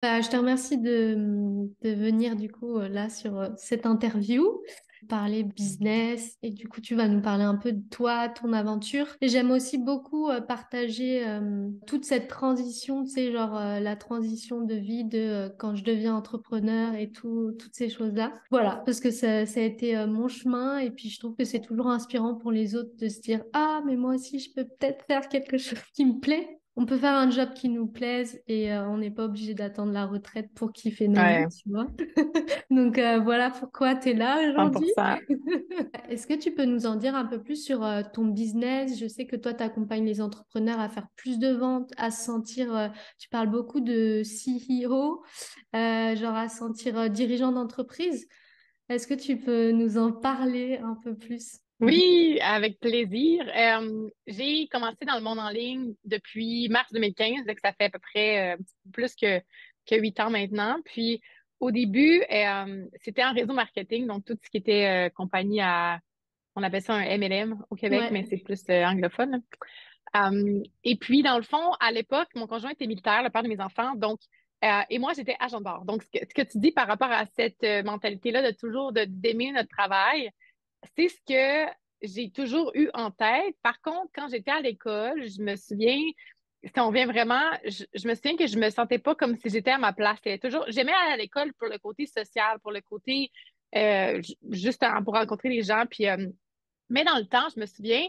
Je te remercie de venir du coup là sur cette interview, parler business et du coup tu vas nous parler un peu de toi, ton aventure. Et j'aime aussi beaucoup partager toute cette transition, tu sais, genre la transition de vie de quand je deviens entrepreneur et toutes ces choses-là. Voilà, parce que ça a été mon chemin et puis je trouve que c'est toujours inspirant pour les autres de se dire, ah, mais moi aussi je peux peut-être faire quelque chose qui me plaît. On peut faire un job qui nous plaise et on n'est pas obligé d'attendre la retraite pour kiffer nos vies, Ouais, tu vois. Donc voilà pourquoi tu es là aujourd'hui. 100%. Est-ce que tu peux nous en dire un peu plus sur ton business? Je sais que toi, tu accompagnes les entrepreneurs à faire plus de ventes, à se sentir, tu parles beaucoup de CEO, genre à se sentir dirigeant d'entreprise. Est-ce que tu peux nous en parler un peu plus? Oui, avec plaisir. J'ai commencé dans le monde en ligne depuis mars 2015, donc ça fait à peu près plus que 8 ans maintenant. Puis au début, c'était en réseau marketing, donc tout ce qui était compagnie on appelle ça un MLM au Québec, mais Ouais. c'est plus anglophone. Et puis, dans le fond, à l'époque, mon conjoint était militaire, le père de mes enfants, donc, et moi, j'étais agent de bord. Donc, ce que tu dis par rapport à cette mentalité-là de toujours d'aimer notre travail, c'est ce que j'ai toujours eu en tête. Par contre, quand j'étais à l'école, je me souviens, si on vient vraiment, je me souviens que je me sentais pas comme si j'étais à ma place. J'aimais aller à l'école pour le côté social, pour le côté, juste pour rencontrer les gens, puis mais dans le temps, je me souviens,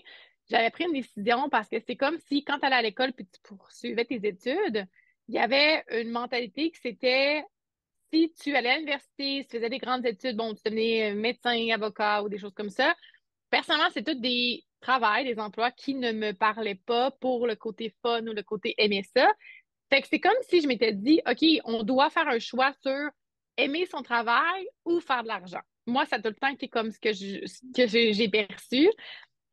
j'avais pris une décision parce que c'est comme si quand tu allais à l'école puis tu poursuivais tes études, il y avait une mentalité que c'était si tu allais à l'université, si tu faisais des grandes études, bon, tu devenais médecin, avocat ou des choses comme ça. Personnellement, c'est tous des travails, des emplois qui ne me parlaient pas pour le côté fun ou le côté aimer ça. Fait que c'est comme si je m'étais dit, OK, on doit faire un choix sur aimer son travail ou faire de l'argent. Moi, ça a tout le temps été comme ce que j'ai perçu.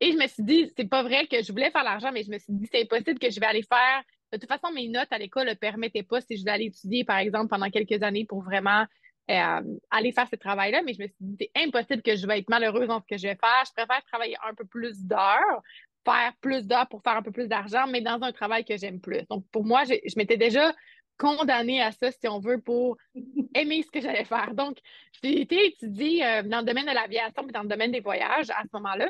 Et je me suis dit, c'est pas vrai que je voulais faire l'argent, mais je me suis dit, c'est impossible que je vais aller faire. De toute façon, mes notes à l'école ne permettaient pas si je voulais aller étudier, par exemple, pendant quelques années pour vraiment aller faire ce travail-là. Mais je me suis dit, c'est impossible que je vais être malheureuse dans ce que je vais faire. Je préfère travailler un peu plus d'heures, faire plus d'heures pour faire un peu plus d'argent, mais dans un travail que j'aime plus. Donc, pour moi, je m'étais déjà condamnée à ça, si on veut, pour aimer ce que j'allais faire. Donc, j'ai été étudier dans le domaine de l'aviation et dans le domaine des voyages à ce moment-là.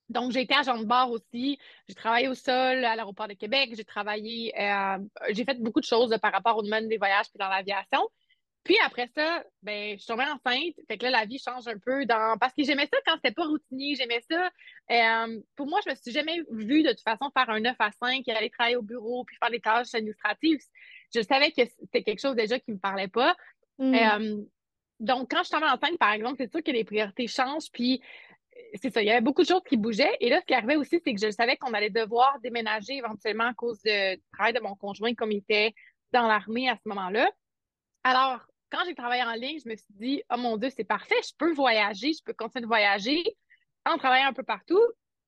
Donc, j'ai été agent de bord aussi. J'ai travaillé au sol à l'aéroport de Québec. J'ai fait beaucoup de choses par rapport au domaine des voyages puis dans l'aviation. Puis après ça, ben, je suis tombée enceinte. Fait que là, la vie change un peu parce que j'aimais ça quand c'était pas routinier. J'aimais ça. Pour moi, je me suis jamais vue de toute façon faire un 9 à 5 et aller travailler au bureau puis faire des tâches administratives. Je savais que c'était quelque chose déjà qui me parlait pas. Hmm. Euh, donc, quand je suis tombée enceinte, par exemple, c'est sûr que les priorités changent. Puis c'est ça, il y avait beaucoup de choses qui bougeaient. Et là, ce qui arrivait aussi, c'est que je savais qu'on allait devoir déménager éventuellement à cause du travail de mon conjoint comme il était dans l'armée à ce moment-là. Alors, quand j'ai travaillé en ligne, je me suis dit, oh mon Dieu, c'est parfait, je peux voyager, je peux continuer de voyager en travaillant un peu partout.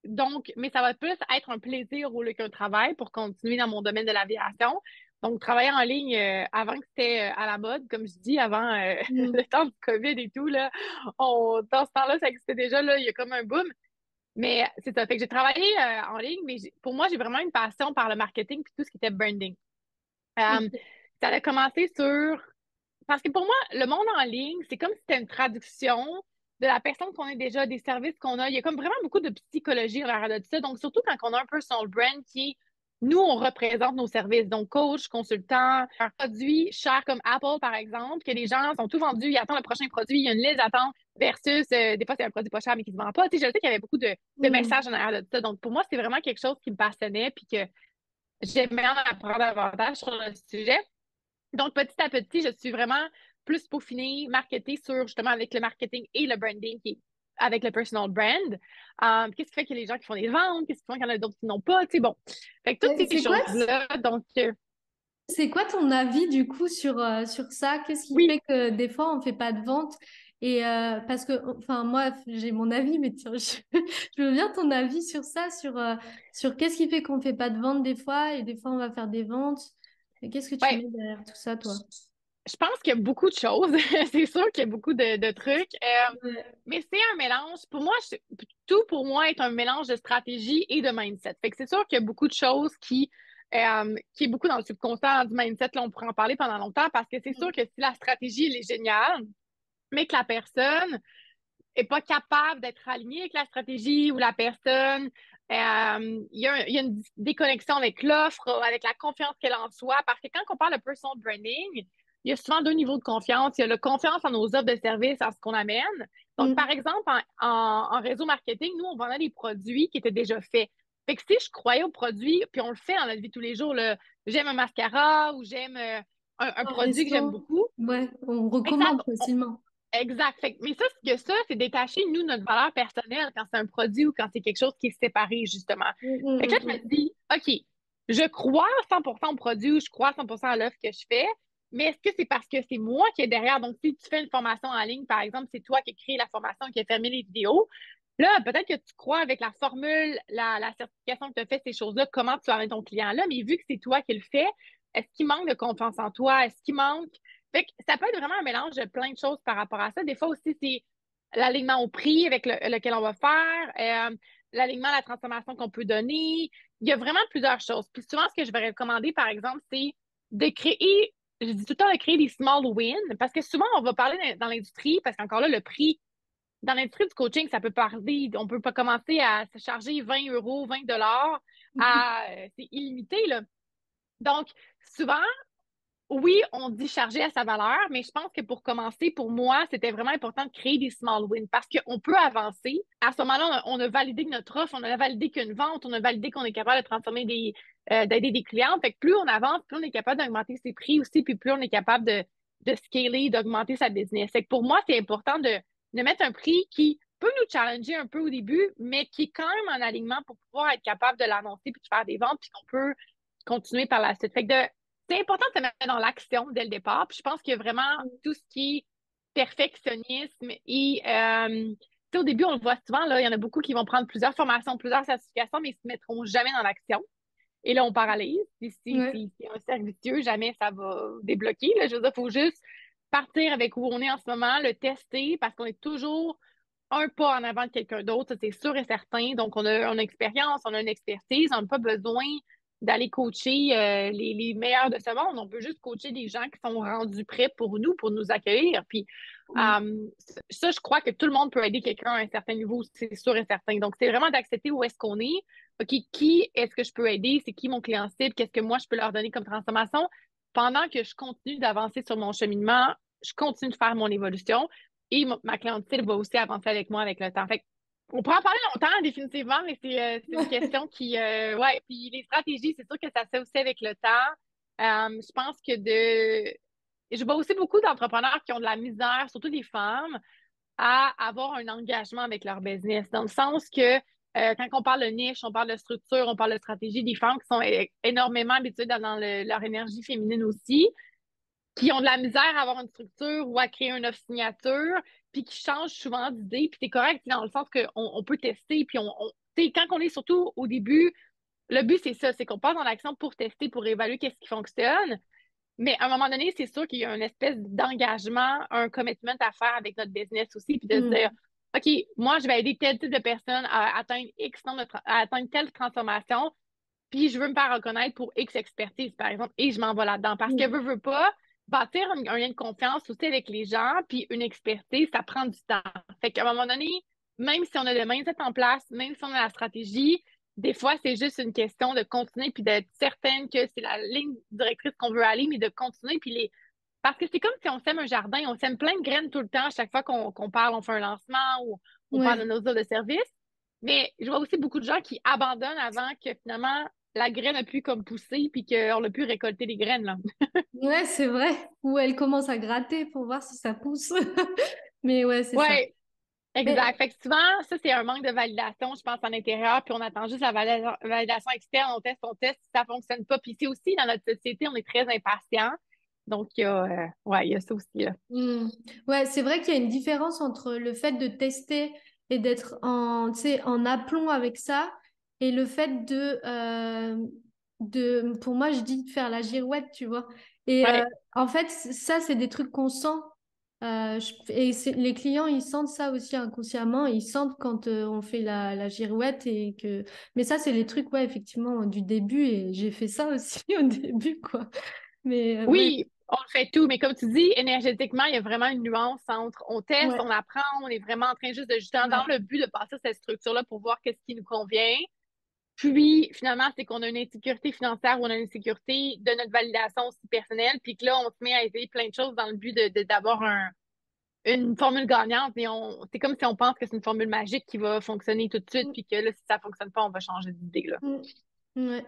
Donc, mais ça va plus être un plaisir au lieu qu'un travail pour continuer dans mon domaine de l'aviation. Donc, travailler en ligne avant que c'était à la mode, comme je dis, avant Hmm. le temps du COVID et tout, là, dans ce temps-là, ça existait déjà, là, il y a comme un boom. Mais c'est ça. Fait que j'ai travaillé en ligne, mais pour moi, j'ai vraiment une passion par le marketing puis tout ce qui était branding. Euh, Ok. Ça a commencé sur parce que pour moi, le monde en ligne, c'est comme si c'était une traduction de la personne qu'on est déjà, des services qu'on a. Il y a comme vraiment beaucoup de psychologie à l'arrière de ça. Donc, surtout quand on a un personal brand qui, nous, on représente nos services. Donc, coach, consultant, un produit cher comme Apple, par exemple, que les gens sont tout vendus, ils attendent le prochain produit, il y a une liste d'attente versus, des fois, c'est un produit pas cher mais qui se vend pas. Tu sais, je sais qu'il y avait beaucoup de Hmm. messages en arrière de ça. Donc, pour moi, c'est vraiment quelque chose qui me passionnait puis que j'aimais en apprendre davantage sur le sujet. Donc, petit à petit, je suis vraiment plus peaufinée, marketée sur justement avec le marketing et le branding avec le personal brand. Qu'est-ce qui fait que les gens qui font des ventes, qu'est-ce qui fait qu'il y en a d'autres qui n'ont pas, tu sais, bon. Fait que toutes ces C'est quoi? choses-là, donc, C'est quoi ton avis du coup sur ça? Qu'est-ce qui oui, fait que des fois on fait pas de vente? Et parce que enfin moi j'ai mon avis, mais tiens, je veux bien ton avis sur ça, sur qu'est-ce qui fait qu'on fait pas de vente des fois et des fois on va faire des ventes. Et qu'est-ce que tu ouais, mets derrière tout ça, toi? je pense qu'il y a beaucoup de choses. C'est sûr qu'il y a beaucoup de trucs. Ouais. Mais c'est un mélange. Pour moi, tout pour moi est un mélange de stratégie et de mindset. Fait que c'est sûr qu'il y a beaucoup de choses qui qui est beaucoup dans le subconscient du mindset. Là, on pourrait en parler pendant longtemps parce que c'est sûr que si la stratégie, elle est géniale, mais que la personne est pas capable d'être alignée avec la stratégie ou la personne, il y a une déconnexion avec l'offre, avec la confiance qu'elle a en soi. Parce que quand on parle de personal branding, il y a souvent deux niveaux de confiance. Il y a la confiance en nos offres de services, en ce qu'on amène. Donc, par Mm. exemple, en réseau marketing, nous, on vendait des produits qui étaient déjà faits. Fait que si je croyais au produit, puis on le fait dans notre vie tous les jours, j'aime un mascara ou j'aime un Un produit que j'aime resto, beaucoup. ouais, on Exact. recommande facilement. Exact. Mais ça, c'est détacher, nous, notre valeur personnelle quand c'est un produit ou quand c'est quelque chose qui est séparé, justement. Mm, Fait que là, mm, je me mm, dis, OK, je crois 100% au produit ou je crois 100% à l'offre que je fais, mais est-ce que c'est parce que c'est moi qui est derrière? Donc, si tu fais une formation en ligne, par exemple, c'est toi qui as créé la formation, qui a fermé les vidéos, là, peut-être que tu crois avec la formule, la certification que tu as fait, ces choses-là, comment tu amènes ton client là, mais vu que c'est toi qui le fais, est-ce qu'il manque de confiance en toi? Est-ce qu'il manque fait que ça peut être vraiment un mélange de plein de choses par rapport à ça. Des fois aussi, c'est l'alignement au prix avec lequel on va faire, l'alignement à la transformation qu'on peut donner. Il y a vraiment plusieurs choses. Puis souvent, ce que je vais recommander, par exemple, c'est de créer, je dis tout le temps de créer des small wins, parce que souvent, on va parler dans l'industrie, parce qu'encore là, le prix, dans l'industrie du coaching, ça peut parler, on peut pas commencer à se charger 20 euros, 20 dollars, c'est illimité, là. Donc, souvent, oui, on dit charger à sa valeur, mais je pense que pour commencer, pour moi, c'était vraiment important de créer des small wins parce qu'on peut avancer. À ce moment-là, on a validé que notre offre, on a validé qu'une vente, on a validé qu'on est capable de transformer d'aider des clients. Fait que plus on avance, plus on est capable d'augmenter ses prix aussi, puis plus on est capable de scaler, d'augmenter sa business. Fait que pour moi, c'est important de mettre un prix qui peut nous challenger un peu au début, mais qui est quand même en alignement pour pouvoir être capable de l'annoncer puis de faire des ventes, puis qu'on peut continuer par la suite. Fait que c'est important de se mettre dans l'action dès le départ. Puis je pense que vraiment tout ce qui est perfectionnisme et au début, on le voit souvent, là, il y en a beaucoup qui vont prendre plusieurs formations, plusieurs certifications, mais ils ne se mettront jamais dans l'action. Et là, on paralyse. Puis si ouais. c'est un cercle vicieux, jamais ça va débloquer. Là. Je veux dire, il faut juste partir avec où on est en ce moment, le tester, parce qu'on est toujours un pas en avant de quelqu'un d'autre, ça, c'est sûr et certain. Donc, on a une expérience, on a une expertise, on n'a pas besoin d'aller coacher les meilleurs de ce monde. On peut juste coacher des gens qui sont rendus prêts pour nous accueillir. Puis, Mm. ça, je crois que tout le monde peut aider quelqu'un à un certain niveau, c'est sûr et certain. Donc, c'est vraiment d'accepter où est-ce qu'on est. OK, qui est-ce que je peux aider? C'est qui mon client cible? Qu'est-ce que moi, je peux leur donner comme transformation? Pendant que je continue d'avancer sur mon cheminement, je continue de faire mon évolution et ma clientèle va aussi avancer avec moi avec le temps. Fait que, on pourrait en parler longtemps, définitivement, mais c'est une question qui, ouais, puis les stratégies, c'est sûr que ça se fait aussi avec le temps. Je pense que je vois aussi beaucoup d'entrepreneurs qui ont de la misère, surtout des femmes, à avoir un engagement avec leur business, dans le sens que quand on parle de niche, on parle de structure, on parle de stratégie, des femmes qui sont énormément habituées dans leur énergie féminine aussi, qui ont de la misère à avoir une structure ou à créer une offre signature, puis qui changent souvent d'idée. Puis t'es correct dans le sens qu'on peut tester, puis quand on est surtout au début, le but c'est ça, c'est qu'on passe dans l'action pour tester, pour évaluer qu'est-ce qui fonctionne. Mais à un moment donné, c'est sûr qu'il y a une espèce d'engagement, un commitment à faire avec notre business aussi, puis de se dire, Mm. OK, moi, je vais aider tel type de personne à atteindre X nombre à atteindre telle transformation, puis je veux me faire reconnaître pour X expertise, par exemple, et je m'en vais là-dedans. Parce que veux pas, bâtir un lien de confiance aussi avec les gens, puis une expertise, ça prend du temps. Fait qu'à un moment donné, même si on a le mindset en place, même si on a la stratégie, des fois, c'est juste une question de continuer, puis d'être certaine que c'est la ligne directrice qu'on veut aller, mais de continuer, puis Parce que c'est comme si on sème un jardin, on sème plein de graines tout le temps, à chaque fois qu'on parle, on fait un lancement ou on parle de Ouais. nos offres de service. Mais je vois aussi beaucoup de gens qui abandonnent avant que finalement la graine a pu comme pousser puis qu'on a pu récolter les graines, là. Ouais, c'est vrai. Ou elle commence à gratter pour voir si ça pousse. Mais ouais, c'est ça. Ouais, Mais exact. Fait que souvent, ça, c'est un manque de validation, je pense, en intérieur, puis on attend juste la validation externe, on teste, si ça fonctionne pas. Puis c'est aussi, dans notre société, on est très impatient. Donc, ouais, il y a ça aussi, là. hmm, ouais, c'est vrai qu'il y a une différence entre le fait de tester et d'être en, tu sais, en aplomb avec ça et le fait pour moi, je dis de faire la girouette, tu vois. Et Ouais, en fait, ça, c'est des trucs qu'on sent. Les clients, ils sentent ça aussi inconsciemment. Ils sentent quand on fait la girouette et que. Mais ça, c'est les trucs, ouais, effectivement, du début. Et j'ai fait ça aussi au début, quoi. Mais ouais, Oui, on le fait tout, mais comme tu dis, énergétiquement, il y a vraiment une nuance entre on teste, ouais, on apprend, on est vraiment en train juste de, justement, dans ouais. le but de passer cette structure-là pour voir qu'est-ce qui nous convient. Puis, finalement, c'est qu'on a une insécurité financière ou on a une insécurité de notre validation aussi personnelle, puis que là, on se met à essayer plein de choses dans le but d'avoir une formule gagnante, mais c'est comme si on pense que c'est une formule magique qui va fonctionner tout de suite, Mm, puis que là, si ça fonctionne pas, on va changer d'idée, là. mm, ouais.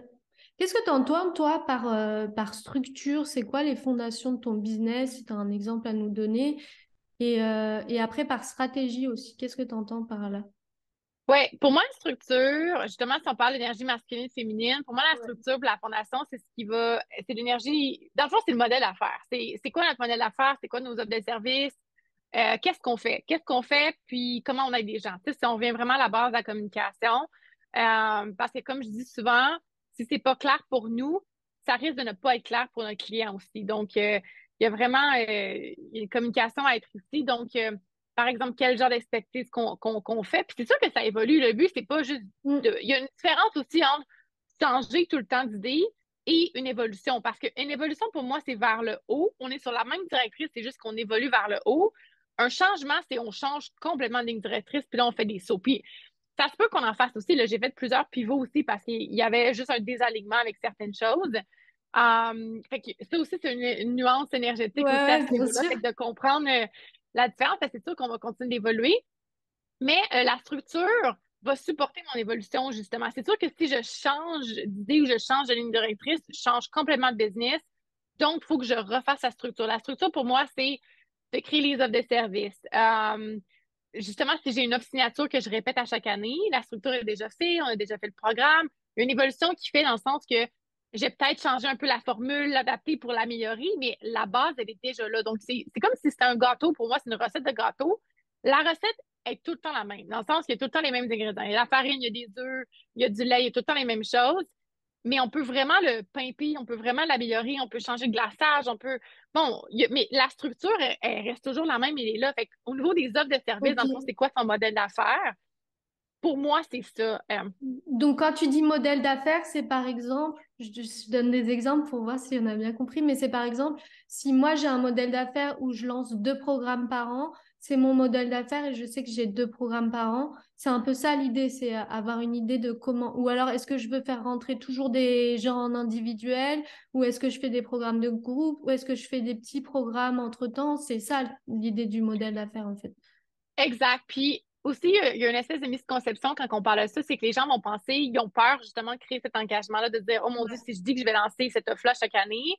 Qu'est-ce que tu entends, toi, par structure? C'est quoi les fondations de ton business? Si tu as un exemple à nous donner. Et après, par stratégie aussi, qu'est-ce que tu entends par là? Ouais, pour moi, la structure, justement, si on parle d'énergie masculine, féminine, pour moi, la Ouais. structure, puis la fondation, c'est l'énergie, dans le fond, c'est le modèle d'affaires. C'est quoi notre modèle d'affaires? C'est quoi nos offres de services? Qu'est-ce qu'on fait? Qu'est-ce qu'on fait? Puis comment on aide les gens? Tu sais, si on vient vraiment à la base de la communication, parce que comme je dis souvent, si c'est pas clair pour nous, ça risque de ne pas être clair pour notre client aussi. Donc, il y a vraiment une communication à être ici. Donc, par exemple, quel genre d'expertise qu'on fait. Puis c'est sûr que ça évolue. Le but, c'est pas juste Mm, il y a une différence aussi entre changer tout le temps d'idée et une évolution. Parce qu'une évolution, pour moi, c'est vers le haut. On est sur la même directrice, c'est juste qu'on évolue vers le haut. Un changement, c'est on change complètement de ligne directrice, puis là, on fait des sauts. Puis ça se peut qu'on en fasse aussi. Là, j'ai fait plusieurs pivots aussi parce qu'il y avait juste un désalignement avec certaines choses. Fait que ça aussi, c'est une nuance ouais, énergétique aussi à ouais, ce bien niveau-là. sûr. Fait que de comprendre la différence, parce que c'est sûr qu'on va continuer d'évoluer. Mais la structure va supporter mon évolution, justement. C'est sûr que si je change d'idée ou je change de ligne directrice, je change complètement de business. Donc, il faut que je refasse la structure. La structure, pour moi, c'est de créer les offres de services. Justement, si j'ai une offre signature que je répète à chaque année, la structure est déjà faite, on a déjà fait le programme. Il y a une évolution qui fait dans le sens que j'ai peut-être changé un peu la formule, l'adapter pour l'améliorer, mais la base, elle est déjà là. Donc, c'est comme si c'était un gâteau. Pour moi, c'est une recette de gâteau. La recette est tout le temps la même, dans le sens qu'il y a tout le temps les mêmes ingrédients. Il y a la farine, il y a des œufs, il y a du lait, il y a tout le temps les mêmes choses. Mais on peut vraiment le pimper, on peut vraiment l'améliorer, on peut changer le glaçage, on peut. Bon, mais la structure, elle reste toujours la même, elle est là. Fait au niveau des offres de services, Ok. dans le fond, c'est quoi son modèle d'affaires? Pour moi, c'est ça. Donc, quand tu dis modèle d'affaires, c'est par exemple, je donne des exemples pour voir si on a bien compris, mais c'est par exemple, si moi j'ai un modèle d'affaires où je lance 2 programmes par an, c'est mon modèle d'affaires et je sais que j'ai 2 programmes par an. C'est un peu ça l'idée, c'est avoir une idée de comment. Ou alors, est-ce que je veux faire rentrer toujours des gens en individuel, ou est-ce que je fais des programmes de groupe, ou est-ce que je fais des petits programmes entre-temps? C'est ça l'idée du modèle d'affaires en fait. Exact. Puis aussi, il y a une espèce de misconception quand on parle de ça, c'est que les gens vont penser, ils ont peur justement de créer cet engagement-là, de dire, oh mon Dieu, si je dis que je vais lancer cette offre-là chaque année,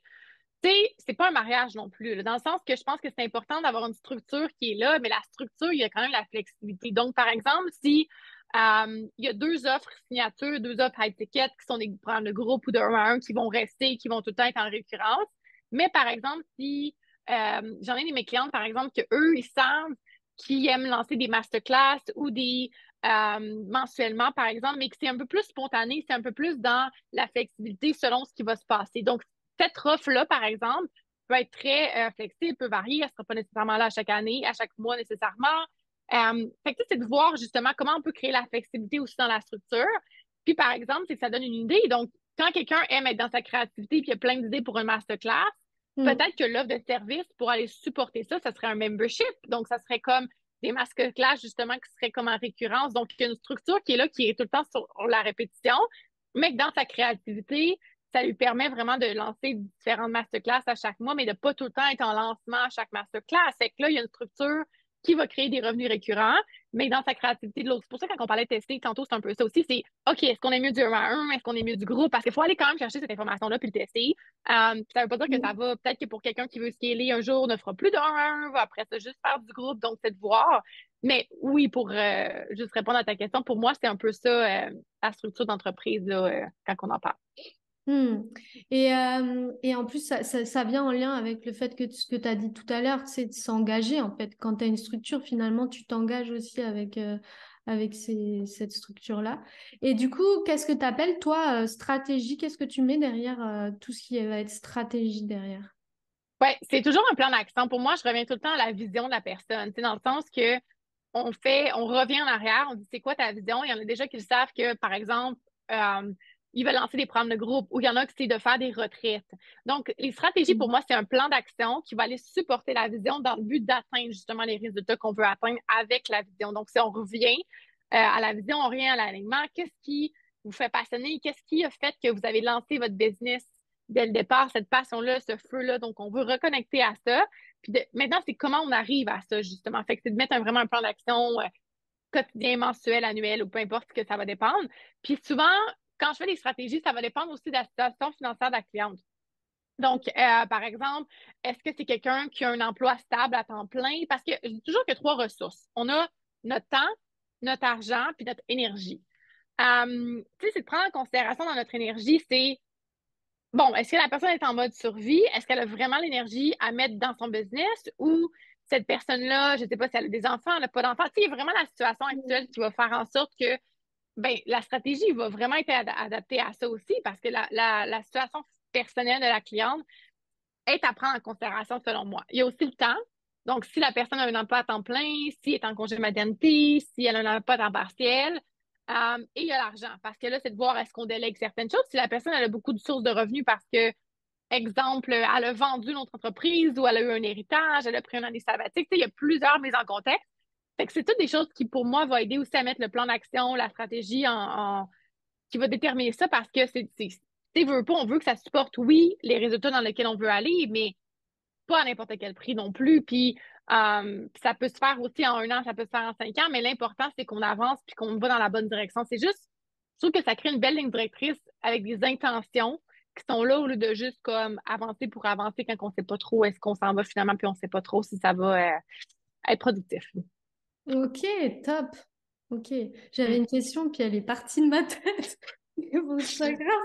tu sais, c'est pas un mariage non plus, là, dans le sens que je pense que c'est important d'avoir une structure qui est là, mais la structure, il y a quand même la flexibilité. Donc, par exemple, si il y a 2 offres signature, 2 offres high ticket qui sont des programmes de groupe ou de 1 à 1 qui vont rester, qui vont tout le temps être en récurrence. Mais par exemple, si j'en ai des mes clientes, par exemple, que eux, ils savent qu'ils aiment lancer des masterclass ou des mensuellement, par exemple, mais que c'est un peu plus spontané, c'est un peu plus dans la flexibilité selon ce qui va se passer. Donc, cette offre-là, par exemple, peut être très flexible, peut varier. Elle ne sera pas nécessairement là à chaque année, à chaque mois nécessairement. Fait que c'est de voir justement comment on peut créer la flexibilité aussi dans la structure. Puis, par exemple, c'est que ça donne une idée. Donc, quand quelqu'un aime être dans sa créativité et qu'il y a plein d'idées pour une masterclass, Hmm. peut-être que l'offre de service pour aller supporter ça, ça serait un membership. Donc, ça serait comme des masterclass, justement, qui seraient comme en récurrence. Donc, il y a une structure qui est là, qui est tout le temps sur la répétition, mais que dans sa créativité, ça lui permet vraiment de lancer différentes masterclass à chaque mois, mais de pas tout le temps être en lancement à chaque masterclass. C'est que là, il y a une structure qui va créer des revenus récurrents, mais dans sa créativité de l'autre. C'est pour ça que quand on parlait de tester, tantôt, c'est un peu ça aussi. C'est OK, est-ce qu'on est mieux du 1 à 1? Est-ce qu'on est mieux du groupe? Parce qu'il faut aller quand même chercher cette information-là puis le tester. Ça veut pas dire que ça Hmm. va. Peut-être que pour quelqu'un qui veut scaler un jour, ne fera plus de 1 à 1, va après ça juste faire du groupe. Donc, c'est de voir. Mais oui, pour juste répondre à ta question, pour moi, c'est un peu ça, la structure d'entreprise là, quand on en parle. Hmm. Et en plus, ça vient en lien avec le fait que ce que tu as dit tout à l'heure, c'est de s'engager en fait. Quand tu as une structure, finalement, tu t'engages aussi avec cette structure-là. Et du coup, qu'est-ce que tu appelles, toi, stratégie? Qu'est-ce que tu mets derrière tout ce qui va être stratégie derrière? Ouais, c'est toujours un plan d'action. Pour moi, je reviens tout le temps à la vision de la personne. C'est dans le sens que on revient en arrière, on dit c'est quoi ta vision? Il y en a déjà qui le savent que, par exemple, euh, ils veulent lancer des programmes de groupe ou il y en a que c'est de faire des retraites. Donc, les stratégies, pour Mm. moi, c'est un plan d'action qui va aller supporter la vision dans le but d'atteindre justement les résultats qu'on veut atteindre avec la vision. Donc, si on revient à la vision, on revient à l'alignement, qu'est-ce qui vous fait passionner? Qu'est-ce qui a fait que vous avez lancé votre business dès le départ, cette passion-là, ce feu-là? Donc, on veut reconnecter à ça. Puis maintenant, c'est comment on arrive à ça, justement. Fait que c'est de mettre vraiment un plan d'action quotidien, mensuel, annuel ou peu importe ce que ça va dépendre. Puis souvent, quand je fais des stratégies, ça va dépendre aussi de la situation financière de la cliente. Donc, par exemple, est-ce que c'est quelqu'un qui a un emploi stable à temps plein? Parce que je dis toujours qu'il y a trois ressources. On a notre temps, notre argent, puis notre énergie. Tu sais, c'est de prendre en considération dans notre énergie, c'est bon, est-ce que la personne est en mode survie? Est-ce qu'elle a vraiment l'énergie à mettre dans son business ou cette personne-là, je ne sais pas si elle a des enfants, elle n'a pas d'enfants. Tu sais, il y a vraiment la situation actuelle qui va faire en sorte que ben, la stratégie va vraiment être adaptée à ça aussi parce que la situation personnelle de la cliente est à prendre en considération selon moi. Il y a aussi le temps. Donc, si la personne a un emploi à temps plein, si elle est en congé maternité, si elle a un emploi à temps partiel, et il y a l'argent. Parce que là, c'est de voir est-ce qu'on délègue certaines choses. Si la personne elle a beaucoup de sources de revenus parce que exemple, elle a vendu notre entreprise ou elle a eu un héritage, elle a pris un année sabbatique. Tu sais, il y a plusieurs mises en contexte. Fait que c'est toutes des choses qui, pour moi, vont aider aussi à mettre le plan d'action, la stratégie qui va déterminer ça parce que tu veux pas, on veut que ça supporte, oui, les résultats dans lesquels on veut aller, mais pas à n'importe quel prix non plus. Puis ça peut se faire aussi en 1 an, ça peut se faire en 5 ans, mais l'important, c'est qu'on avance puis qu'on va dans la bonne direction. C'est juste, je trouve que ça crée une belle ligne directrice avec des intentions qui sont là au lieu de juste comme avancer pour avancer quand on ne sait pas trop où est-ce qu'on s'en va finalement, puis on ne sait pas trop si ça va être productif. Ok, top. Ok, j'avais Mm. une question, puis elle est partie de ma tête. Mais bon, c'est pas grave.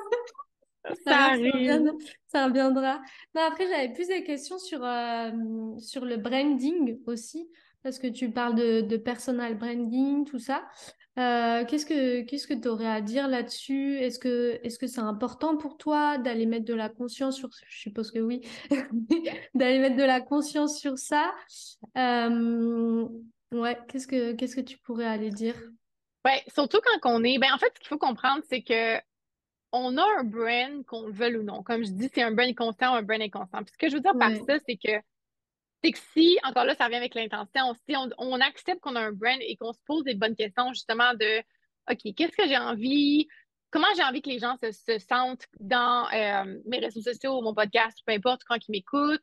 C'est pas Ça grave, arrive. ça reviendra. Non, après, j'avais plus des questions sur le branding aussi, parce que tu parles de personal branding, tout ça. Qu'est-ce que tu aurais à dire là-dessus? Est-ce que c'est important pour toi d'aller mettre de la conscience sur, je suppose que oui, d'aller mettre de la conscience sur ça? Euh, ouais, qu'est-ce que tu pourrais aller dire? Ouais, surtout quand on est. Ben, en fait, ce qu'il faut comprendre, c'est que on a un brand, qu'on le veuille ou non. Comme je dis, c'est un brand constant ou un brand inconstant. Puis ce que je veux dire par Ouais. ça, c'est que si, encore là, ça revient avec l'intention, si on accepte qu'on a un brand et qu'on se pose des bonnes questions, justement, de OK, qu'est-ce que j'ai envie, comment j'ai envie que les gens se sentent dans mes réseaux sociaux, mon podcast, peu importe, quand ils m'écoutent,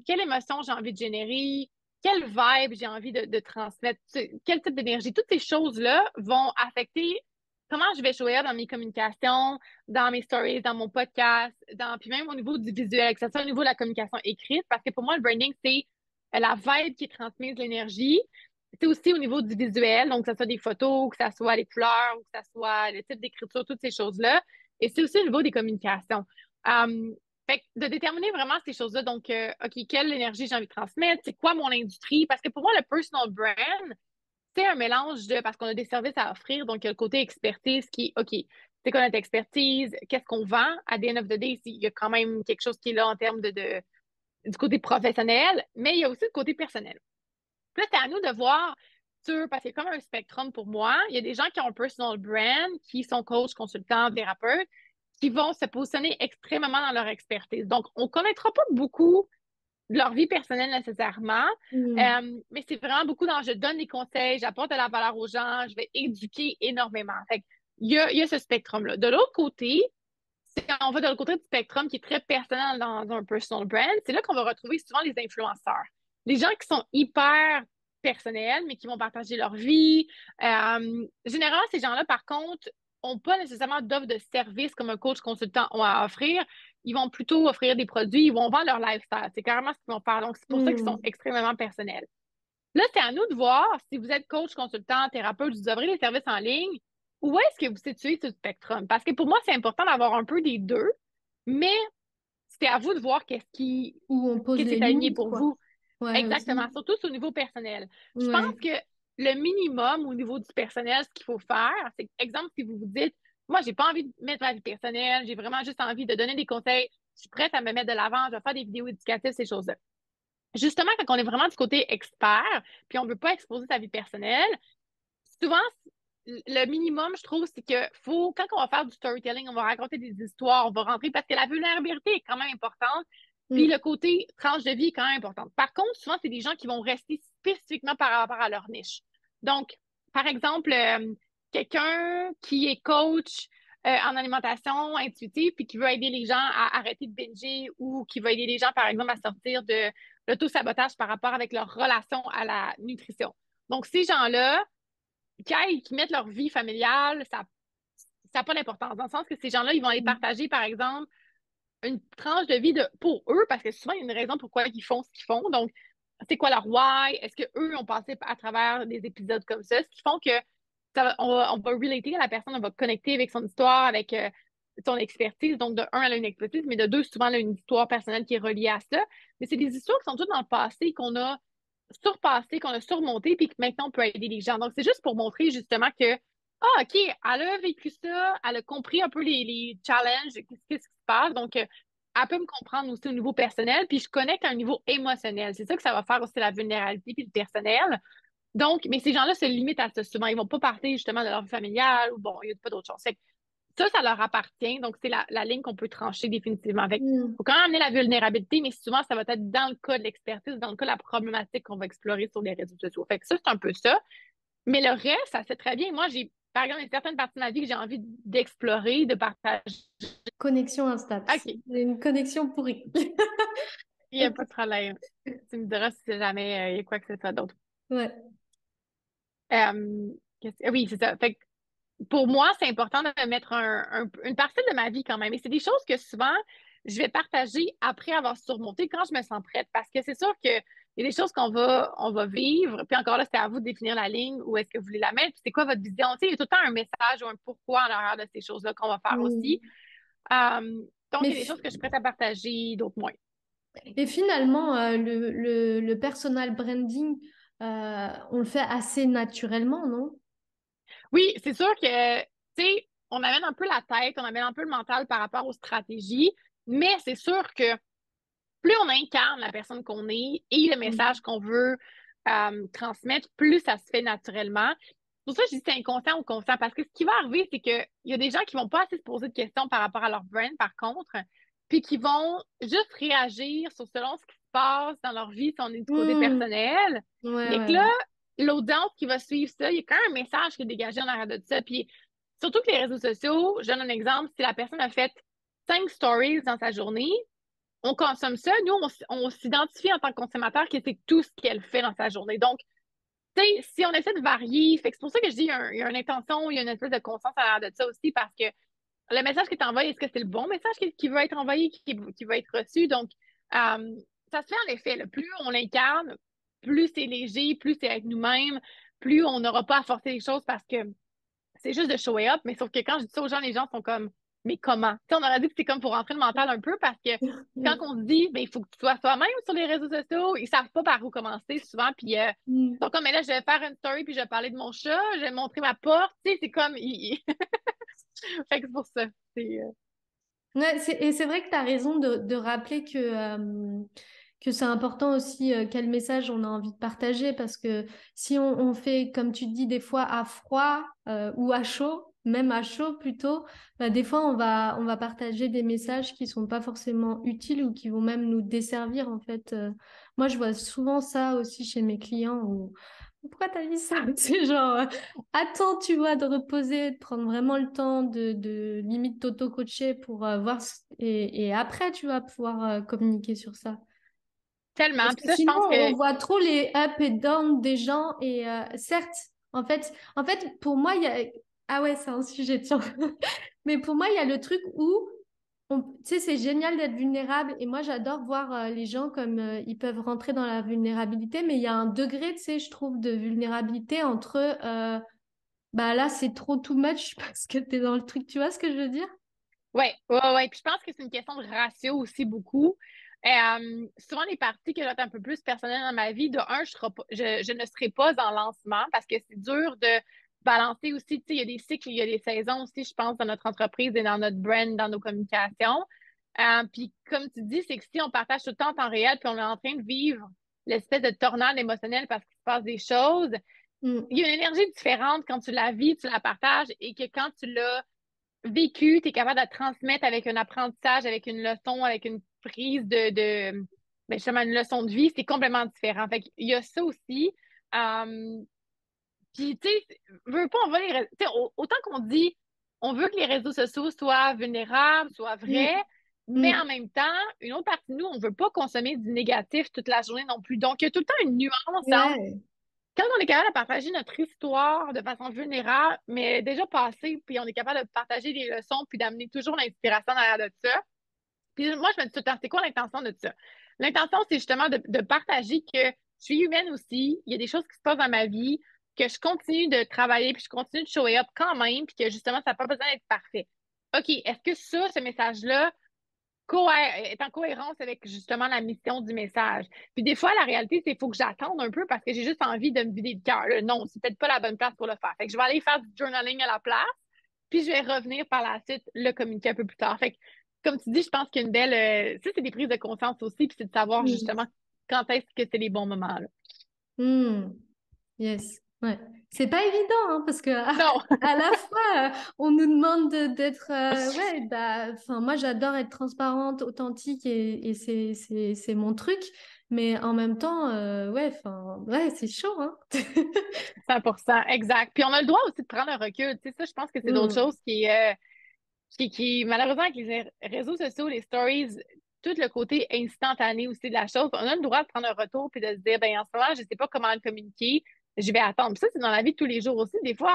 quelle émotion j'ai envie de générer, quelle vibe j'ai envie de transmettre, quel type d'énergie, toutes ces choses-là vont affecter comment je vais choisir dans mes communications, dans mes stories, dans mon podcast, puis même au niveau du visuel, que ce soit au niveau de la communication écrite, parce que pour moi, le branding, c'est la vibe qui est transmise, l'énergie. C'est aussi au niveau du visuel, donc que ce soit des photos, que ce soit les couleurs, ou que ce soit le type d'écriture, toutes ces choses-là. Et c'est aussi au niveau des communications. Fait que de déterminer vraiment ces choses-là, donc, OK, quelle énergie j'ai envie de transmettre, c'est quoi mon industrie, parce que pour moi, le personal brand, c'est un mélange de, parce qu'on a des services à offrir, donc il y a le côté expertise qui, OK, c'est quoi notre expertise, qu'est-ce qu'on vend, à the end of the day, il y a quand même quelque chose qui est là en termes du côté professionnel, mais il y a aussi le côté personnel. Puis là, c'est à nous de voir parce qu'il y a comme un spectrum pour moi. Il y a des gens qui ont un personal brand, qui sont coach, consultants, thérapeutes, qui vont se positionner extrêmement dans leur expertise. Donc, on ne connaîtra pas beaucoup de leur vie personnelle nécessairement. Hmm. Mais c'est vraiment beaucoup dans je donne des conseils, j'apporte de la valeur aux gens, je vais éduquer énormément. Fait que il y a ce spectrum-là. De l'autre côté, on va de l'autre côté du spectrum qui est très personnel dans un personal brand, c'est là qu'on va retrouver souvent les influenceurs. Les gens qui sont hyper personnels, mais qui vont partager leur vie. Généralement, ces gens-là, par contre, n'ont pas nécessairement d'offre de service comme un coach consultant ont à offrir. Ils vont plutôt offrir des produits, ils vont vendre leur lifestyle. C'est carrément ce qu'ils vont faire. Donc, c'est pour ça qu'ils sont Hmm. extrêmement personnels. Là, c'est à nous de voir si vous êtes coach, consultant, thérapeute, vous ouvrez les services en ligne, où est-ce que vous situez sur le spectrum? Parce que pour moi, c'est important d'avoir un peu des deux, mais c'est à vous de voir Où on pose qu'est-ce qui les est aligné limites, pour quoi. vous. Ouais, Exactement, aussi. surtout au niveau personnel. Je pense Ouais. que le minimum au niveau du personnel, ce qu'il faut faire, c'est, exemple, si vous vous dites, moi, j'ai pas envie de mettre ma vie personnelle, j'ai vraiment juste envie de donner des conseils je suis prête à me mettre de l'avant, je vais faire des vidéos éducatives, ces choses-là. Justement, quand on est vraiment du côté expert, puis on ne veut pas exposer sa vie personnelle, souvent, le minimum, je trouve, c'est que faut, quand on va faire du storytelling, on va raconter des histoires, on va rentrer parce que la vulnérabilité est quand même importante. Puis le Mm. côté tranche de vie est quand même important. Par contre, souvent, c'est des gens qui vont rester spécifiquement par rapport à leur niche. Donc, par exemple, quelqu'un qui est coach en alimentation intuitive puis qui veut aider les gens à arrêter de binger ou qui veut aider les gens, par exemple, à sortir de l'auto-sabotage par rapport avec leur relation à la nutrition. Donc, ces gens-là, qui mettent leur vie familiale, ça n'a pas d'importance. Dans le sens que ces gens-là, ils vont aller Mm. partager, par exemple, une tranche de vie pour eux, parce que souvent, il y a une raison pourquoi ils font ce qu'ils font. Donc, c'est quoi leur why? Est-ce qu'eux ont passé à travers des épisodes comme ça? Ce qui font que on va relater à la personne, on va connecter avec son histoire, avec son expertise. Donc, de un, elle a une expertise, mais de deux, souvent, elle a une histoire personnelle qui est reliée à ça. Mais c'est des histoires qui sont toutes dans le passé, qu'on a surpassé, qu'on a surmonté, puis que maintenant on peut aider les gens. Donc, c'est juste pour montrer justement que, OK, elle a vécu ça, elle a compris un peu les challenges, qu'est-ce qui se passe. Donc, elle peut me comprendre aussi au niveau personnel, puis je connecte à un niveau émotionnel. C'est ça que ça va faire aussi la vulnérabilité puis le personnel. Donc, mais ces gens-là se limitent à ça souvent. Ils vont pas parler justement de leur vie familiale ou bon, il n'y a pas d'autre chose. Ça leur appartient. Donc, c'est la ligne qu'on peut trancher définitivement avec. Mm. Il faut quand même amener la vulnérabilité, mais souvent, ça va être dans le cas de l'expertise, dans le cas de la problématique qu'on va explorer sur les réseaux sociaux. Fait que ça, c'est un peu ça. Mais le reste, ça c'est très bien. Moi, par exemple, il y a certaines parties de ma vie que j'ai envie d'explorer, de partager. Connexion instable. C'est OK, une connexion pourrie. il n'y a pas de problème. Tu me diras si jamais il y a quoi que ce soit d'autre. Ouais. Euh, oui, c'est ça. Fait que pour moi, c'est important de mettre une partie de ma vie quand même. Et c'est des choses que souvent, je vais partager après avoir surmonté quand je me sens prête. Parce que c'est sûr qu'il y a des choses on va vivre. Puis encore là, c'est à vous de définir la ligne, où est-ce que vous voulez la mettre. Puis c'est quoi votre vision. Tu sais, il y a tout le temps un message ou un pourquoi en arrière de ces choses-là qu'on va faire aussi. Mm. Donc, Mais il y a des choses que je suis prête à partager, d'autres moins. et finalement, le personal branding, on le fait assez naturellement, non? Oui, c'est sûr que, tu sais, on amène un peu la tête, on amène un peu le mental par rapport aux stratégies, mais c'est sûr que plus on incarne la personne qu'on est et le Mm. message qu'on veut transmettre, plus ça se fait naturellement. C'est pour ça que je dis c'est inconscient ou conscient, parce que ce qui va arriver, c'est qu'il y a des gens qui vont pas assez se poser de questions par rapport à leur brand, par contre, puis qui vont juste réagir sur selon ce qui se passe dans leur vie, si on est du côté Mm. personnel. Ouais, Mais ouais, que là, ouais. l'audience qui va suivre ça, il y a quand même un message qui est dégagé en arrière de ça. Puis surtout que les réseaux sociaux, je donne un exemple, si la personne a fait 5 stories dans sa journée, on consomme ça. Nous, on s'identifie en tant que consommateur que c'est tout ce qu'elle fait dans sa journée. Donc, tu sais, si on essaie de varier, fait que c'est pour ça que je dis il y a une intention, il y a une espèce de conscience à l'intérieur de ça aussi, parce que le message que tu envoies, est-ce que c'est le bon message qui va être envoyé, qui va être reçu? Donc, ça se fait en effet. Là, plus on l'incarne, plus c'est léger, plus c'est avec nous-mêmes, plus on n'aura pas à forcer les choses parce que c'est juste de show up, mais sauf que quand je dis ça aux gens, les gens sont comme, mais comment? Tu sais, on aurait dit que c'est comme pour rentrer le mental un peu parce que quand on se dit, ben, il faut que tu sois toi-même sur les réseaux sociaux, ils savent pas par où commencer souvent, puis Mm. ils sont comme, mais là, je vais faire une story, puis je vais parler de mon chat, je vais montrer ma porte, tu sais, c'est comme, fait que c'est pour ça. Ouais, et c'est vrai que tu as raison de rappeler que c'est important aussi quel message on a envie de partager parce que si on fait, comme tu dis, des fois à froid ou à chaud, même à chaud plutôt, bah, des fois on va partager des messages qui sont pas forcément utiles ou qui vont même nous desservir en fait. Moi, je vois souvent ça aussi chez mes clients où pourquoi t'as dit ça? C'est genre, attends, tu vois, de reposer, de prendre vraiment le temps de limite t'auto-coacher pour voir, et après, tu vas pouvoir communiquer sur ça. Tellement. Parce Puis que ça, je sinon, pense on que voit trop les up et down des gens, et certes, en fait, pour moi, il y a, ah ouais, c'est un sujet, tiens. Mais pour moi, il y a le truc où tu sais, c'est génial d'être vulnérable et moi j'adore voir les gens comme ils peuvent rentrer dans la vulnérabilité, mais il y a un degré, tu sais, je trouve, de vulnérabilité entre bah là c'est trop too much parce que t'es dans le truc, tu vois ce que je veux dire? ouais, ouais, ouais. Puis je pense que c'est une question de ratio aussi beaucoup. Souvent, les parties que j'ai un peu plus personnelles dans ma vie, de un, je ne serai pas en lancement parce que c'est dur de balancer aussi. Tu sais, il y a des cycles, il y a des saisons aussi, je pense, dans notre entreprise et dans notre brand, dans nos communications. Puis comme tu dis, c'est que si on partage tout le temps en temps réel, puis on est en train de vivre l'espèce de tornade émotionnelle parce qu'il se passe des choses, Mm. il y a une énergie différente quand tu la vis, tu la partages, et que quand tu l'as vécu, tu es capable de la transmettre avec un apprentissage, avec une leçon, avec une prise ben justement, une leçon de vie, c'est complètement différent. Fait qu'il y a ça aussi. Euh, Puis, tu sais, veut pas, on va tu sais, autant qu'on dit, on veut que les réseaux sociaux soient vulnérables, soient vrais, Mm. mais en Mm. même temps, une autre partie de nous, on veut pas consommer du négatif toute la journée non plus. Donc, il y a tout le temps une nuance entre Ouais. quand on est capable de partager notre histoire de façon vulnérable, mais déjà passée, puis on est capable de partager des leçons, puis d'amener toujours l'inspiration derrière de ça. Puis moi, je me dis tout le temps, c'est quoi l'intention de ça? L'intention, c'est justement de partager que je suis humaine aussi, il y a des choses qui se passent dans ma vie, que je continue de travailler, puis je continue de show up quand même, puis que justement, ça n'a pas besoin d'être parfait. OK, est-ce que ça, ce message-là, est en cohérence avec justement la mission du message? Puis des fois, la réalité, c'est qu'il faut que j'attende un peu parce que j'ai juste envie de me vider le cœur. Là, non, c'est peut-être pas la bonne place pour le faire. Fait que je vais aller faire du journaling à la place, puis je vais revenir par la suite le communiquer un peu plus tard. Fait que, comme tu dis, je pense qu'une belle. Ça, c'est des prises de conscience aussi, puis c'est de savoir Mm. justement quand est-ce que c'est les bons moments. Là. Mm. Yes, ouais. C'est pas évident, hein, parce que Non! à la fois, on nous demande d'être, ouais, bah, enfin, moi j'adore être transparente, authentique et c'est mon truc, mais en même temps, ouais, enfin, ouais, c'est chaud, hein. 100%, exact. Puis on a le droit aussi de prendre un recul. Tu sais, ça, je pense que c'est d'autres Mm. choses malheureusement, avec les réseaux sociaux, les stories, tout le côté instantané aussi de la chose, on a le droit de prendre un retour puis de se dire, ben en ce moment, je sais pas comment le communiquer, je vais attendre. Puis ça, c'est dans la vie de tous les jours aussi. Des fois,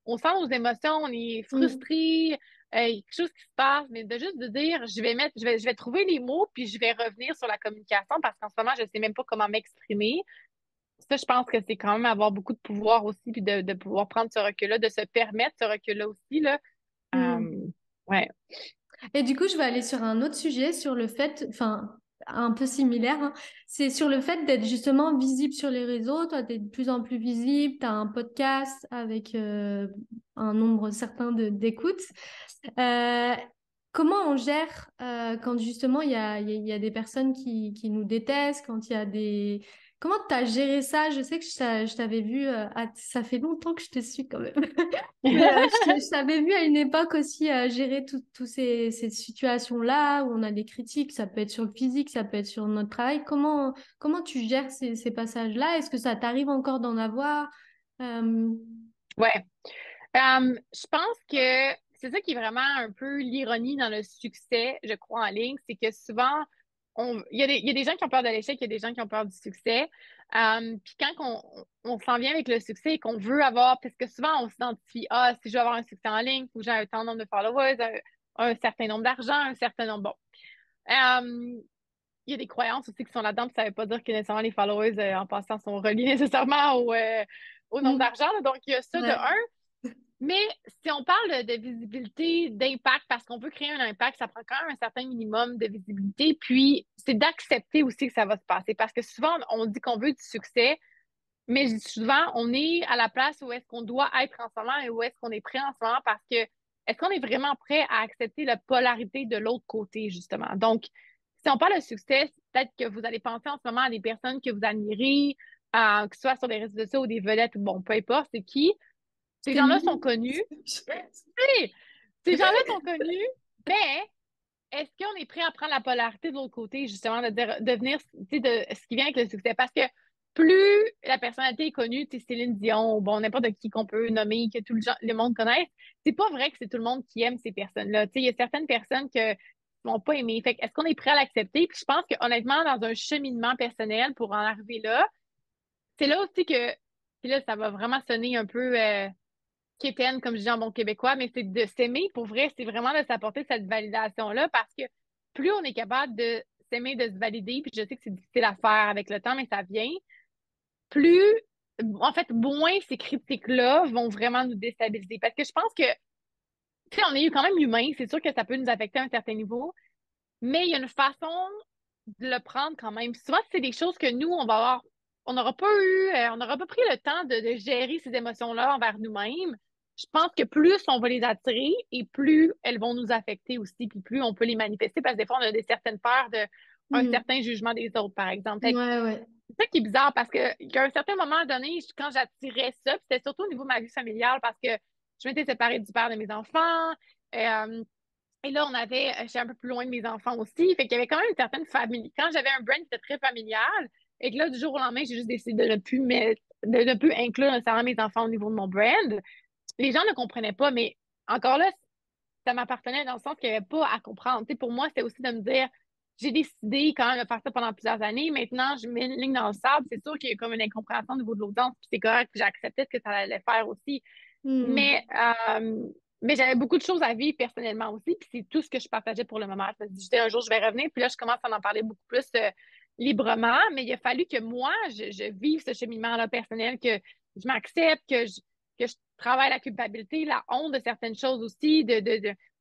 on sent nos émotions, on est Mm. frustré, il y a quelque chose qui se passe, mais de juste de dire, je vais trouver les mots puis je vais revenir sur la communication parce qu'en ce moment, je sais même pas comment m'exprimer. Ça, je pense que c'est quand même avoir beaucoup de pouvoir aussi, puis de pouvoir prendre ce recul-là, de se permettre ce recul-là aussi, là. Mm. Ouais. Et du coup, je vais aller sur un autre sujet, sur le fait, enfin, un peu similaire, hein. C'est sur le fait d'être justement visible sur les réseaux. Toi, tu es de plus en plus visible, tu as un podcast avec un nombre certain d'écoutes. Euh, Comment on gère quand justement il y a des personnes qui nous détestent, quand il y a des... Comment tu as géré ça? Je sais que je t'avais vu, ça fait longtemps que je te suis quand même. Mais je t'avais vu à une époque aussi gérer toutes ces situations-là où on a des critiques, ça peut être sur le physique, ça peut être sur notre travail. Comment tu gères ces passages-là? Est-ce que ça t'arrive encore d'en avoir? Euh, Ouais. Je pense que c'est ça qui est vraiment un peu l'ironie dans le succès, je crois, en ligne, c'est que souvent, il y a des gens qui ont peur de l'échec, il y a des gens qui ont peur du succès. Puis quand on s'en vient avec le succès et qu'on veut avoir, parce que souvent on s'identifie, ah, si je veux avoir un succès en ligne, il faut que j'ai un certain nombre de followers, un certain nombre d'argent, un certain nombre. Bon. Il y a des croyances aussi qui sont là-dedans, puis ça ne veut pas dire que nécessairement les followers en passant sont reliés nécessairement au nombre mm, d'argent. Là. Donc, il y a ça de ouais. un. Mais si on parle de visibilité, d'impact, parce qu'on veut créer un impact, ça prend quand même un certain minimum de visibilité. Puis, c'est d'accepter aussi que ça va se passer. Parce que souvent, on dit qu'on veut du succès, mais je dis souvent, on est à la place où est-ce qu'on doit être en ce moment et où est-ce qu'on est prêt en ce moment parce que est-ce qu'on est vraiment prêt à accepter la polarité de l'autre côté, justement? Donc, si on parle de succès, peut-être que vous allez penser en ce moment à des personnes que vous admirez, que ce soit sur les réseaux sociaux ou des vedettes ou bon, peu importe, c'est qui. Ces C'est gens-là nul. sont connus. Oui, ces gens-là sont connus, mais est-ce qu'on est prêt à prendre la polarité de l'autre côté, justement, de dire, devenir, tu sais, de ce qui vient avec le succès? Parce que plus la personnalité est connue, tu sais, Céline Dion, ou bon, n'importe qui qu'on peut nommer, que tout le monde connaisse, c'est pas vrai que c'est tout le monde qui aime ces personnes-là. Tu sais, il y a certaines personnes que vont pas aimer. Fait que est-ce qu'on est prêt à l'accepter? Puis je pense que honnêtement, dans un cheminement personnel pour en arriver là, c'est là aussi que, puis là, ça va vraiment sonner un peu quétaine, comme je dis en bon québécois, mais c'est de s'aimer pour vrai, c'est vraiment de s'apporter cette validation-là parce que plus on est capable de s'aimer, de se valider, puis je sais que c'est difficile à faire avec le temps, mais ça vient, plus, en fait, moins ces critiques-là vont vraiment nous déstabiliser. Parce que je pense que, tu sais, on est quand même humain, c'est sûr que ça peut nous affecter à un certain niveau, mais il y a une façon de le prendre quand même. Souvent, c'est des choses que nous, on n'aura pas pris le temps de gérer ces émotions-là envers nous-mêmes. je pense que plus on va les attirer et plus elles vont nous affecter aussi, puis plus on peut les manifester parce que des fois, on a des certaines peurs de un Mhm. certain jugement des autres, par exemple. Fait que Ouais, ouais. c'est ça qui est bizarre parce que qu'à un certain moment donné, quand j'attirais ça, puis c'était surtout au niveau de ma vie familiale parce que je m'étais séparée du père de mes enfants. euh, et là, j'étais un peu plus loin de mes enfants aussi. Fait qu'il y avait quand même une certaine famille. Quand j'avais un brand qui était très familial, et que là, du jour au lendemain, j'ai juste décidé de ne plus mettre, de ne plus inclure nécessairement mes enfants au niveau de mon brand, les gens ne comprenaient pas, mais encore là, ça m'appartenait dans le sens qu'il n'y avait pas à comprendre. Tu sais, pour moi, c'était aussi de me dire, j'ai décidé quand même de faire ça pendant plusieurs années. Maintenant, je mets une ligne dans le sable. C'est sûr qu'il y a comme une incompréhension au niveau de l'audience, puis c'est correct, puis j'acceptais que ça allait faire aussi. Mhm. Mais, euh, mais j'avais beaucoup de choses à vivre personnellement aussi, puis c'est tout ce que je partageais pour le moment. Je me disais, un jour, je vais revenir, puis là, je commence à en parler beaucoup plus librement, mais il a fallu que moi, je vive ce cheminement-là personnel, que je m'accepte, que je travaille la culpabilité, la honte de certaines choses aussi,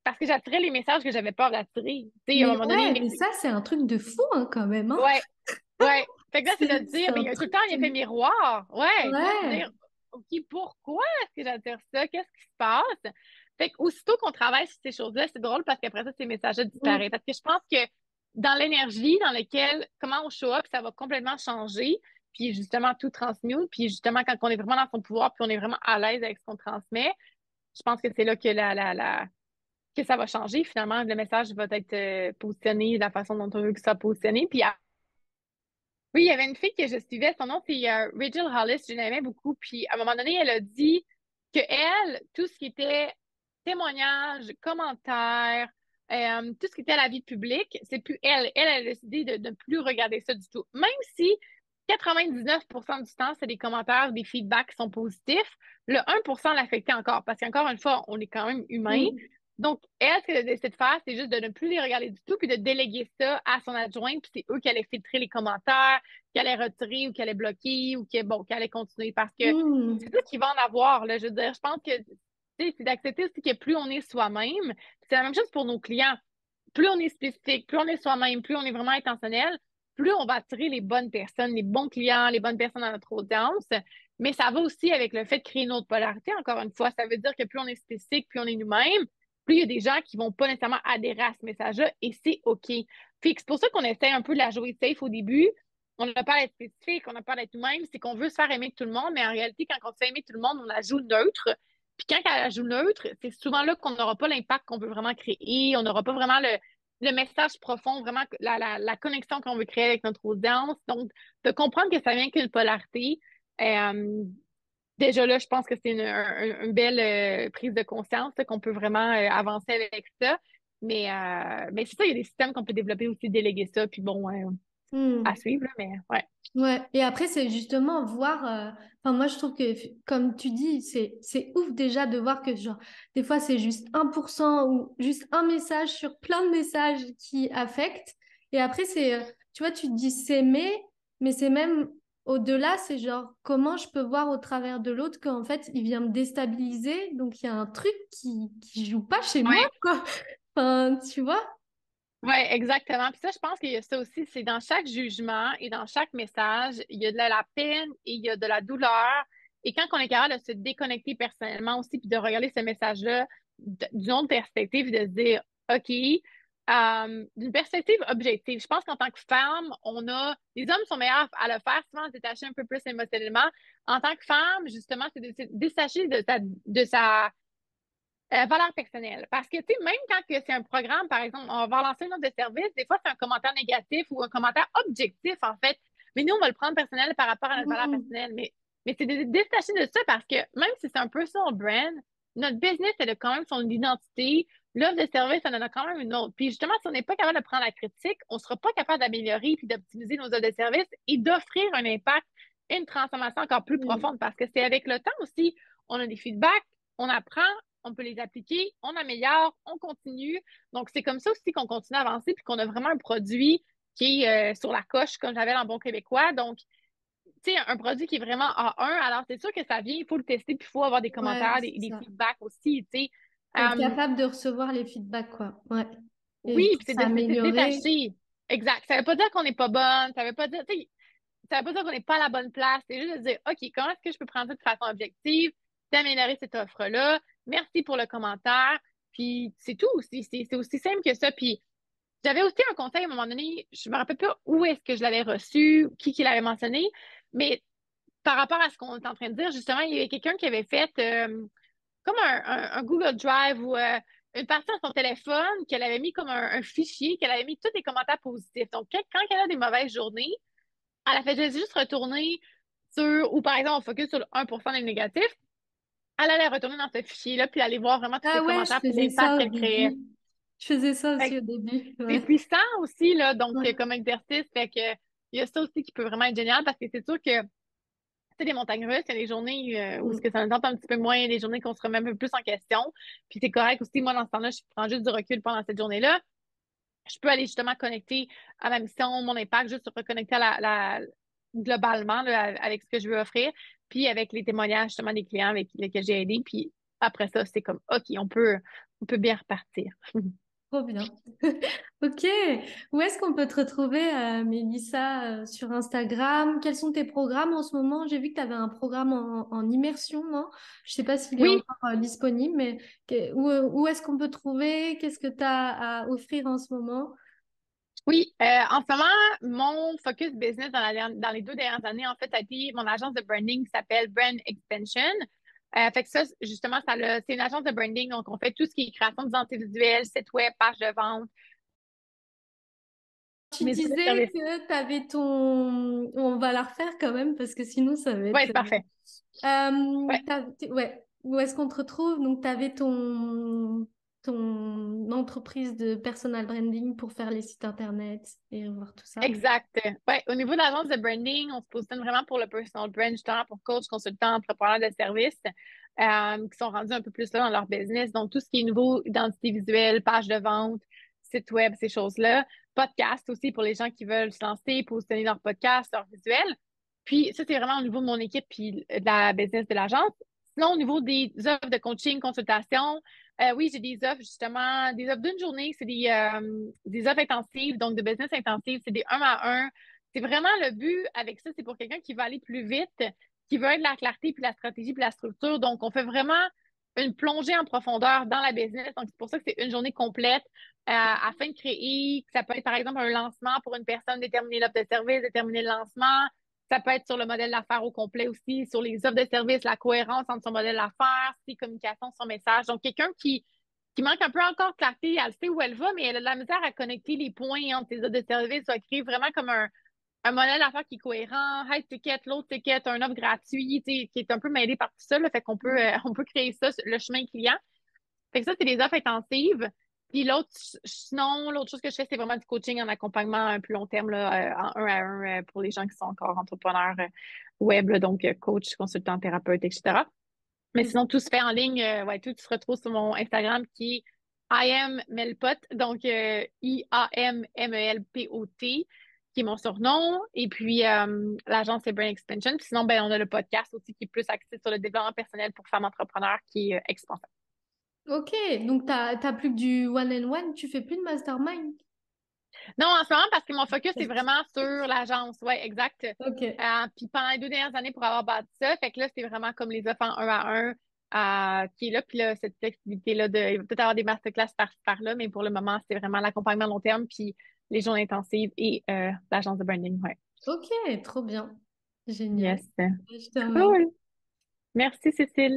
parce que j'attirais les messages que j'avais peur d'attirer. Tu sais, à un Mais moment donné, ouais, mais ça, c'est un truc de fou, hein, quand même, hein. ouais, ouais. Fait que là, c'est de se C'est dire, mais il un y a tout le truc temps un effet miroir. Ouais. Puis là, de se Ouais. dire, OK, pourquoi est-ce que j'attire ça? Qu'est-ce qui se passe? Fait que aussitôt qu'on travaille sur ces choses-là, c'est drôle parce qu'après ça, ces messages-là disparaissent. Mm. Parce que je pense que dans l'énergie dans laquelle, comment on show up, ça va complètement changer. Puis justement, tout transmute. Puis justement, quand on est vraiment dans son pouvoir, puis on est vraiment à l'aise avec ce qu'on transmet, je pense que c'est là que que ça va changer. Finalement, le message va être positionné de la façon dont on veut que ça soit positionné. Puis oui, il y avait une fille que je suivais, son nom c'est Rachel Hollis, je l'aimais beaucoup. Puis à un moment donné, elle a dit que elle, tout ce qui était témoignages, commentaires, tout ce qui était à la vie publique, c'est plus elle. Elle a décidé de ne plus regarder ça du tout. Même si 99% du temps, c'est des commentaires, des feedbacks qui sont positifs, le 1% l'affectait encore. Parce qu'encore une fois, on est quand même humain. Mm. Donc, elle, ce qu'elle a décidé de faire, c'est juste de ne plus les regarder du tout, puis de déléguer ça à son adjoint, puis c'est eux qui allaient filtrer les commentaires, qui allaient retirer ou qui allaient bloquer ou qui allaient continuer. Parce que c'est Mm. ça qu'ils vont en avoir, là. Je veux dire, je pense que c'est d'accepter aussi que plus on est soi-même, c'est la même chose pour nos clients. Plus on est spécifique, plus on est soi-même, plus on est vraiment intentionnel, plus on va attirer les bonnes personnes, les bons clients, les bonnes personnes dans notre audience. Mais ça va aussi avec le fait de créer une autre polarité, encore une fois. Ça veut dire que plus on est spécifique, plus on est nous-mêmes, plus il y a des gens qui vont pas nécessairement adhérer à ce message-là et c'est OK. Fait que c'est pour ça qu'on essaie un peu de la jouer safe au début. On n'a pas d'être spécifique, on n'a pas d'être nous-mêmes, c'est qu'on veut se faire aimer de tout le monde, mais en réalité, quand on se fait aimer de tout le monde, on la joue neutre. Puis quand elle la joue neutre, c'est souvent là qu'on n'aura pas l'impact qu'on veut vraiment créer, on n'aura pas vraiment le message profond, vraiment la connexion qu'on veut créer avec notre audience. Donc, de comprendre que ça vient qu'une polarité, euh, déjà là, je pense que c'est une belle prise de conscience là, qu'on peut vraiment avancer avec ça. Mais c'est ça, il y a des systèmes qu'on peut développer aussi, déléguer ça, puis bon, à Mm. suivre, là, mais ouais. Ouais, et après, c'est justement voir. Enfin, moi, je trouve que, comme tu dis, c'est ouf déjà de voir que, genre, des fois, c'est juste 1% ou juste un message sur plein de messages qui affectent. Et après, tu vois, tu te dis s'aimer, mais c'est même au-delà, c'est genre, comment je peux voir au travers de l'autre qu'en fait, il vient me déstabiliser. Donc, il y a un truc qui joue pas chez moi, Ouais, quoi. Enfin, tu vois? ouais, exactement. Puis ça, je pense qu'il y a ça aussi, c'est dans chaque jugement et dans chaque message, il y a de la peine et il y a de la douleur. Et quand on est capable de se déconnecter personnellement aussi, puis de regarder ce message-là d'une autre perspective, de se dire, OK, d'une perspective objective. Je pense qu'en tant que femme, les hommes sont meilleurs à le faire, souvent, à se détacher un peu plus émotionnellement. En tant que femme, justement, c'est de se détacher de sa valeur personnelle. Parce que, tu sais, même quand que c'est un programme, par exemple, on va lancer une offre de service, des fois, c'est un commentaire négatif ou un commentaire objectif, en fait. Mais nous, on va le prendre personnel par rapport à notre valeur Mm. personnelle. Mais c'est de se détacher de ça parce que même si c'est un personal brand, notre business, elle a quand même son identité. L'offre de service, elle en a quand même une autre. Puis justement, si on n'est pas capable de prendre la critique, on ne sera pas capable d'améliorer puis d'optimiser nos offres de service et d'offrir un impact et une transformation encore plus Mm. profonde parce que c'est avec le temps aussi, on a des feedbacks, on apprend, on peut les appliquer, on améliore, on continue. Donc, c'est comme ça aussi qu'on continue à avancer puis qu'on a vraiment un produit qui est sur la coche, comme j'avais en bon québécois. Donc, tu sais, un produit qui est vraiment A1, alors c'est sûr que ça vient, il faut le tester, puis il faut avoir des Ouais, commentaires, c'est des ça. feedbacks aussi, tu sais. Être Euh, capable de recevoir les feedbacks, quoi. Ouais. Et oui, pour puis c'est de se s'améliorer. détacher. Exact. Ça veut pas dire qu'on n'est pas bonne, ça veut pas dire, tu sais, ça veut pas dire qu'on n'est pas à la bonne place. C'est juste de dire, OK, comment est-ce que je peux prendre ça de façon objective? d'améliorer cette offre-là. Merci pour le commentaire. Puis c'est tout. C'est aussi simple que ça. Puis j'avais aussi un conseil à un moment donné, je me rappelle pas où est-ce que je l'avais reçu, qui l'avait mentionné, mais par rapport à ce qu'on est en train de dire, justement, il y avait quelqu'un qui avait fait comme un Google Drive ou une partie de son téléphone qu'elle avait mis comme un fichier, qu'elle avait mis tous les commentaires positifs. Donc, quand elle a des mauvaises journées, elle a fait juste retourner sur, ou par exemple, on focus sur le 1% des négatifs, elle allait retourner dans ce fichier-là, puis aller voir vraiment tous les Ah ouais, je commentaires, puis faisais l'impact ça au qu'elle créait. début. Je faisais ça Fait aussi que au début, c'est ouais. puissant aussi, là, donc Ouais. comme exercice, fait que il y a ça aussi qui peut vraiment être génial parce que c'est sûr que sais, les montagnes russes, il y a des journées où ce Mm. que ça nous tente un petit peu moins, il y a des journées qu'on se remet un peu plus en question. Puis c'est correct aussi, moi, dans ce temps-là, je prends juste du recul pendant cette journée-là. Je peux aller justement connecter à ma mission, mon impact, juste se reconnecter à globalement là, avec ce que je veux offrir, puis avec les témoignages justement des clients avec lesquels j'ai aidé. Puis après ça, c'est comme OK, on peut bien repartir. Trop bien. Ok. Où est-ce qu'on peut te retrouver, Mélissa, sur Instagram? Quels sont tes programmes en ce moment? J'ai vu que tu avais un programme en immersion, non? Je sais pas s'il est Oui, encore disponible, mais où est-ce qu'on peut trouver? Qu'est-ce que tu as à offrir en ce moment? oui, en ce moment, mon focus business dans les 2 dernières années, en fait, a été mon agence de branding qui s'appelle Brand Extension. Fait que ça, justement, c'est une agence de branding, donc on fait tout ce qui est création d'identité visuelle, site web, page de vente, Tu mes autres disais services. que tu avais ton... On va la refaire quand même parce que sinon ça va Oui, être... c'est parfait. Ouais, Ouais. Où est-ce qu'on te retrouve? Donc, tu avais ton entreprise de personal branding pour faire les sites internet et voir tout ça. exact. Ouais, au niveau de l'agence de branding, on se positionne vraiment pour le personal brand, justement, pour coach, consultant, entrepreneur de services, qui sont rendus un peu plus là dans leur business. Donc, tout ce qui est nouveau, identité visuelle, page de vente, site web, ces choses-là. Podcast aussi pour les gens qui veulent se lancer, positionner leur podcast, leur visuel. Puis, ça, c'est vraiment au niveau de mon équipe puis de la business de l'agence. Sinon, au niveau des offres de coaching, consultation, oui, j'ai des offres, justement, des offres d'une journée, c'est des offres intensives, donc de business intensives, c'est des 1 à 1. C'est vraiment le but avec ça, c'est pour quelqu'un qui veut aller plus vite, qui veut être de la clarté, puis la stratégie, puis la structure. Donc, on fait vraiment une plongée en profondeur dans la business. Donc, c'est pour ça que c'est une journée complète afin de créer, ça peut être par exemple un lancement pour une personne, déterminer l'offre de service, déterminer le lancement. Ça peut être sur le modèle d'affaires au complet aussi, sur les offres de service, la cohérence entre son modèle d'affaires, ses communications, son message. Donc, quelqu'un qui manque un peu encore de clarté, elle sait où elle va, mais elle a de la misère à connecter les points entre ses offres de service, à créer vraiment comme un modèle d'affaires qui est cohérent, high ticket, low ticket, un offre gratuit, qui est un peu mêlé par tout ça, là, fait qu'on peut, on peut créer ça, le chemin client. Fait que ça, c'est des offres intensives. Puis l'autre chose que je fais, c'est vraiment du coaching en accompagnement à un plus long terme, là, en 1 à 1 pour les gens qui sont encore entrepreneurs web, là, donc coach, consultant, thérapeute, etc. Mais Ok, sinon, tout se fait en ligne. Ouais, tout se retrouve sur mon Instagram qui est I am Melpot, donc IAMMELPOT, qui est mon surnom. Et puis, l'agence, c'est Brain Extension. Puis sinon, ben, on a le podcast aussi qui est plus axé sur le développement personnel pour femmes entrepreneurs qui est Expansion. ok, donc t'as plus que du one-on-one, tu fais plus de mastermind. Non, en ce moment, parce que mon focus est vraiment sur l'agence. Oui, exact. Ok, Puis pendant les 2 dernières années, pour avoir bâti ça, fait que là, c'est vraiment comme les offres en 1 à 1 qui est là. Puis là, cette flexibilité-là, il va peut-être avoir des masterclass par-ci par-là, mais pour le moment, c'est vraiment l'accompagnement à long terme, puis les journées intensives et l'agence de branding. Ouais. ok, trop bien. Génial. Yes. Je te remercie. Cool. Merci, Cécile.